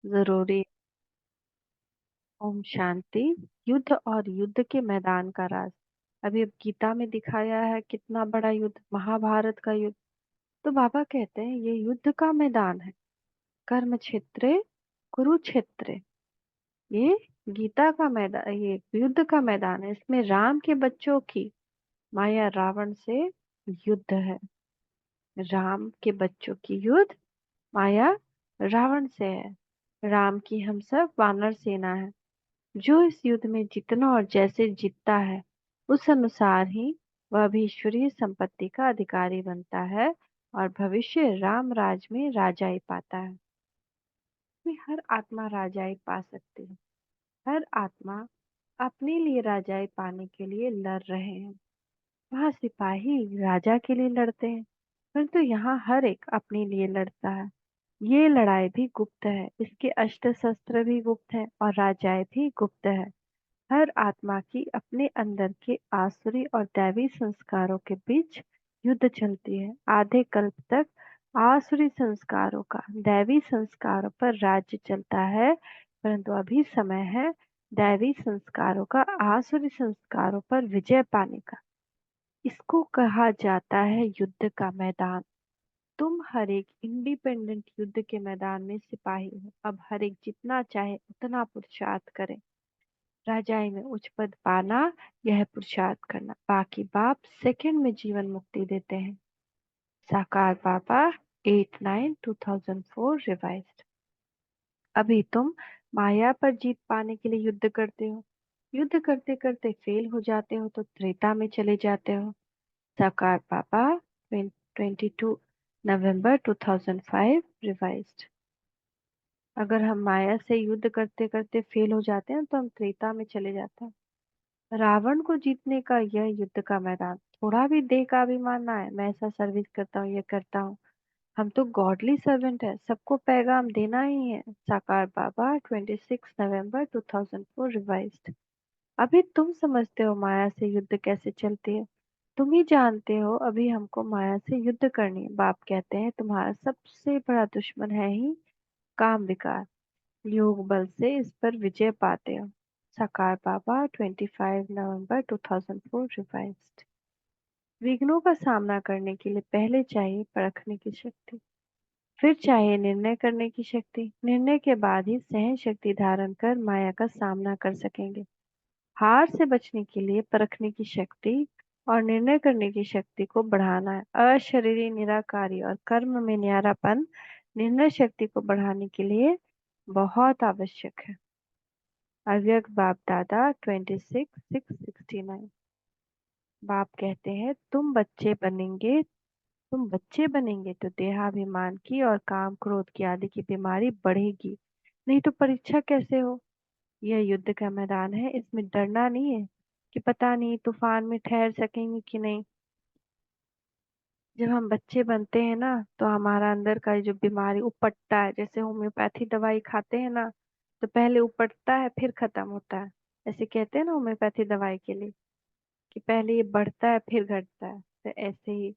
जरूरी। ओम शांति। युद्ध और युद्ध के मैदान का राज। अभी अब गीता में दिखाया है कितना बड़ा युद्ध, महाभारत का युद्ध। तो बाबा कहते हैं ये युद्ध का मैदान है। कर्म क्षेत्र, कुरुक्षेत्र। ये गीता का मैदान, ये युद्ध का मैदान है। इसमें राम के बच्चों की माया रावण से युद्ध है। राम के बच्चों की युद्ध माया रावण से है। राम की हम सब वानर सेना है। जो इस युद्ध में जीतना और जैसे जीतता है उस अनुसार ही वह भी ईश्वरीय संपत्ति का अधिकारी बनता है और भविष्य राम राज में राजाई पाता है। इसमें हर आत्मा राजाई पा सकती है। हर आत्मा अपने लिए राजाई पाने के लिए लड़ रहे हैं। वहाँ सिपाही राजा के लिए लड़ते हैं, परंतु यहाँ हर एक अपने लिए लड़ता है। ये लड़ाई भी गुप्त है, इसके अस्त्र शस्त्र भी गुप्त है और राजाएं भी गुप्त है। हर आत्मा की अपने अंदर के आसुरी और दैवी संस्कारों के बीच युद्ध चलती है। आधे कल्प तक आसुरी संस्कारों का दैवी संस्कारों पर राज्य चलता है, परंतु अभी समय है दैवी संस्कारों का आसुरी संस्कारों पर विजय पाने का। इसको कहा जाता है युद्ध का मैदान। तुम हर एक इंडिपेंडेंट युद्ध के मैदान में सिपाही हो। अब हर एक जितना चाहे उतना पुरुषार्थ करे। राजाई में उच्च पद पाना, यह पुरुषार्थ करना। बाकी बाप सेकंड में जीवन मुक्ति देते हैं। साकार बाबा 8-9-2004 रिवाइज्ड। अभी तुम माया पर जीत पाने के लिए युद्ध करते हो। युद्ध करते करते फेल हो जाते हो तो त्रेता में चले जाते हो। साकार बाबा 22 नवंबर 2005 रिवाइज्ड। अगर हम माया से युद्ध करते करते फेल हो जाते हैं तो हम त्रेता में चले जाते हैं। रावण को जीतने का यह युद्ध का मैदान। थोड़ा भी देह का अभिमान ना है, मैं ऐसा सर्विस करता हूँ, ये करता हूँ। हम तो गॉडली सर्वेंट है, सबको पैगाम देना ही है। साकार बाबा 26 नवंबर 2004 रिवाइज्ड। अभी तुम समझते हो माया से युद्ध कैसे चलती है। तुम ही जानते हो अभी हमको माया से युद्ध करनी है। बाप कहते हैं तुम्हारा सबसे बड़ा दुश्मन है ही काम विकार। योग बल से इस पर विजय पाते हो। साकार बाबा 25 नवंबर 2004 रिवाइज्ड। विघ्नों का सामना करने के लिए पहले चाहिए परखने की शक्ति, फिर चाहिए निर्णय करने की शक्ति। निर्णय के बाद ही सहन शक्ति धारण कर माया का सामना कर सकेंगे। हार से बचने के लिए परखने की शक्ति और निर्णय करने की शक्ति को बढ़ाना है। अशरीरी निराकारी और कर्म में न्यारापन निर्णय शक्ति को बढ़ाने के लिए बहुत आवश्यक है। अव्यक्त बाप दादा 26-6-69। बाप कहते हैं तुम बच्चे बनेंगे तो देहाभिमान की और काम क्रोध की आदि की बीमारी बढ़ेगी। नहीं तो परीक्षा कैसे हो। यह युद्ध का मैदान है, इसमें डरना नहीं है कि पता नहीं तूफान में ठहर सकेंगे कि नहीं। जब हम बच्चे बनते हैं ना तो हमारा अंदर का जो बीमारी उपटता है, जैसे होम्योपैथी दवाई खाते हैं ना, तो पहले उपटता है फिर खत्म होता है। ऐसे कहते हैं ना होम्योपैथी दवाई के लिए कि पहले ये बढ़ता है फिर घटता है। तो ऐसे ही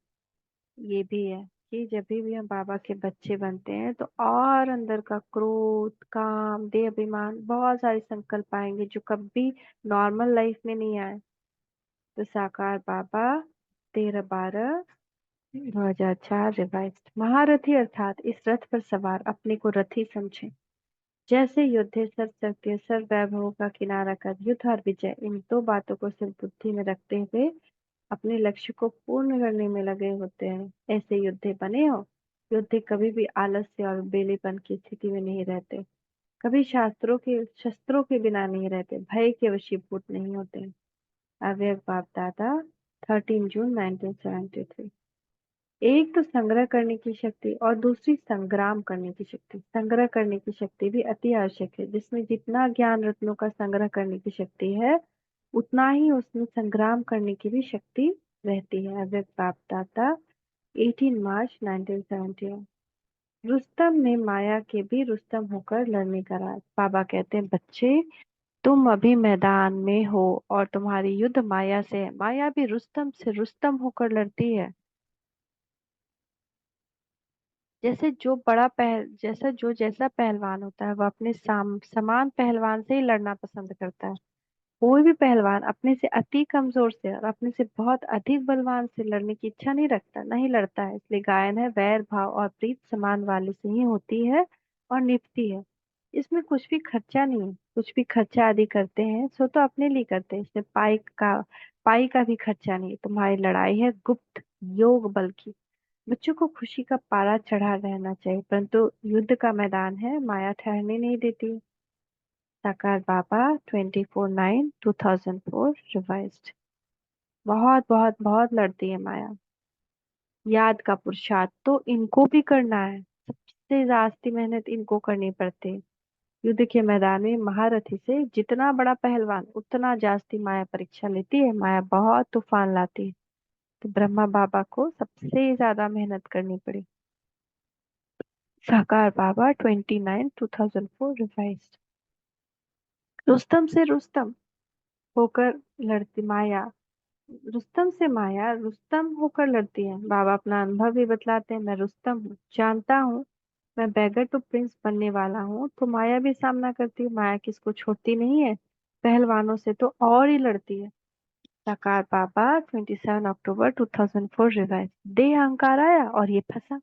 ये भी है कि जब भी हम बाबा के बच्चे बनते हैं तो और अंदर का क्रोध, काम, देह अभिमान, बहुत सारे संकल्प आएंगे जो कभी नॉर्मल लाइफ में नहीं आए। तो साकार बाबा 13-12-2004 रिवाइज्ड। महारथी अर्थात इस रथ पर सवार अपने को रथी समझे। जैसे योद्धे सर्व शक्ति सर्व वैभवों का किनारा कर युद्ध और विजय, इन दो बातों को सिर्फ बुद्धि में रखते हुए अपने लक्ष्य को पूर्ण करने में लगे होते हैं, ऐसे योद्धे बने हो। योद्धे कभी भी आलस्य और बेलेपन की स्थिति में नहीं रहते, कभी शस्त्रों के बिना नहीं रहते, भय के वशीभूत नहीं होते। अव्यक्त बाप दादा 13 जून 1973। एक तो संग्रह करने की शक्ति और दूसरी संग्राम करने की शक्ति। संग्रह करने की शक्ति भी अति आवश्यक है। जिसमें जितना ज्ञान रत्नों का संग्रह करने की शक्ति है उतना ही उसमें संग्राम करने की भी शक्ति रहती है। अव्यक्त बाप दाता 18 मार्च 1971। रुस्तम ने माया के भी रुस्तम होकर लड़ने का राज। बाबा कहते हैं बच्चे तुम अभी मैदान में हो और तुम्हारी युद्ध माया से है। माया भी रुस्तम से रुस्तम होकर लड़ती है। जैसा पहलवान होता है वह अपने समान पहलवान से ही लड़ना पसंद करता है। कोई भी पहलवान अपने से अति कमजोर से और अपने से बहुत अधिक बलवान से लड़ने की इच्छा नहीं लड़ता है। इसलिए गायन है, वैर भाव और प्रीत समान वाले से ही होती है और निभती है। इसमें कुछ भी खर्चा नहीं है। कुछ भी खर्चा आदि करते हैं सो तो अपने लिए करते हैं। इसमें पाई का भी खर्चा नहीं है। तुम्हारी लड़ाई है गुप्त योग बल की। बच्चों को खुशी का पारा चढ़ा रहना चाहिए, परंतु युद्ध का मैदान है, माया ठहरने नहीं देती। साकार बाबा 24/9/2004 रिवाइज्ड। बहुत बहुत बहुत लड़ती है माया। याद का पुरुषार्थ तो इनको भी करना है। सबसे जास्ती मेहनत इनको करनी पड़ती है। युद्ध के मैदान में महारथी से जितना बड़ा पहलवान उतना जास्ती माया परीक्षा लेती है। माया बहुत तूफान लाती है, तो ब्रह्मा बाबा को सबसे ज्यादा मेहनत करनी पड़ी। साकार बाबा 29/2004 रिवाइज्ड। रुस्तम से रुस्तम होकर लड़ती माया रुस्तम से माया रुस्तम होकर लड़ती है। बाबा अपना अनुभव भी बतलाते हैं। मैं रुस्तम हूँ, जानता हूँ मैं बैगर टू प्रिंस बनने वाला हूँ। तो माया भी सामना करती है। माया किसको छोड़ती नहीं है, पहलवानों से तो और ही लड़ती है। साकार बाबा 27 अक्टूबर 2004 रिवाइज। दे अहंकार आया और ये फंसा।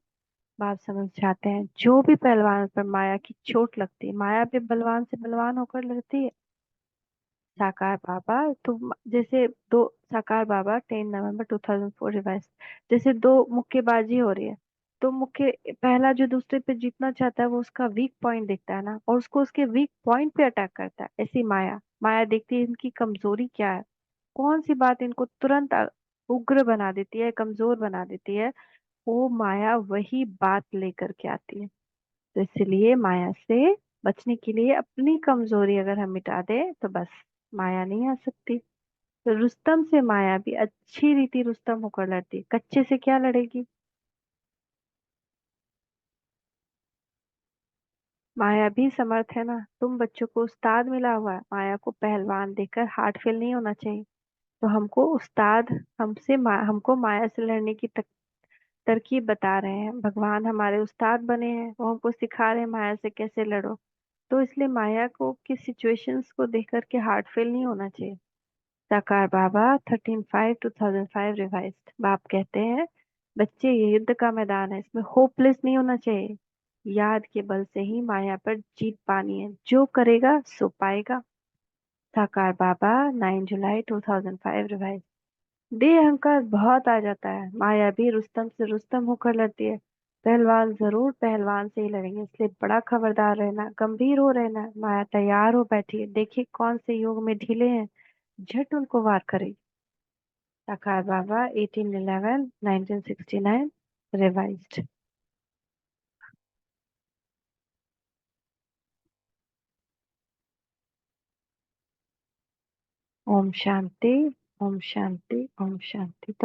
बाप समझ जाते हैं जो भी पहलवान पर माया की चोट लगती है, माया भी बलवान से बलवान होकर लड़ती है। साकार बाबा तुम जैसे दो साकार बाबा 10 नवंबर 2004 रिवाइज। जैसे दो मुक्केबाजी हो रही है, तो मुक्के पहला जो दूसरे पे जीतना चाहता है वो उसका वीक पॉइंट देखता है ना, और उसको उसके वीक पॉइंट पे अटैक करता है। ऐसी माया माया देखती है इनकी कमजोरी क्या है, कौन सी बात इनको तुरंत उग्र बना देती है, कमजोर बना देती है। वो माया वही बात लेकर के आती है। तो इसलिए माया से बचने के लिए अपनी कमजोरी अगर हम मिटा दें तो बस माया नहीं आ सकती। तो रुस्तम से माया भी अच्छी रीति रुस्तम होकर लड़ती है, कच्चे से क्या लड़ेगी। माया भी समर्थ है ना। तुम बच्चों को उस्ताद मिला हुआ है, माया को पहलवान देखकर हार्ट फेल नहीं होना चाहिए। तो हमको उस्ताद हमको माया से लड़ने की तरकीब बता रहे हैं। भगवान हमारे उस्ताद बने हैं, वो हमको सिखा रहे हैं माया से कैसे लड़ो। तो इसलिए माया को की सिचुएशंस को देख करके हार्ट फेल नहीं होना चाहिए। साकार बाबा 13/5/2005 रिवाइज्ड। बाप कहते हैं बच्चे ये युद्ध का मैदान है, इसमें होपलेस नहीं होना चाहिए। याद के बल से ही माया पर जीत पानी है, जो करेगा सो पाएगा। साकार बाबा 9 जुलाई 2005 रिवाइज। देह अहंकार बहुत आ जाता है, माया भी रुस्तम से रुस्तम होकर लड़ती है। पहलवान जरूर पहलवान से ही लड़ेंगे, इसलिए बड़ा खबरदार रहना, गंभीर हो रहना। माया तैयार हो बैठी है, देखिए कौन से योग में ढीले हैं, झट उनको वार करेगी। साकार बाबा 18/11/1969 रिवाइज्ड। ओम शांति, ओम शांति, ओम शांति।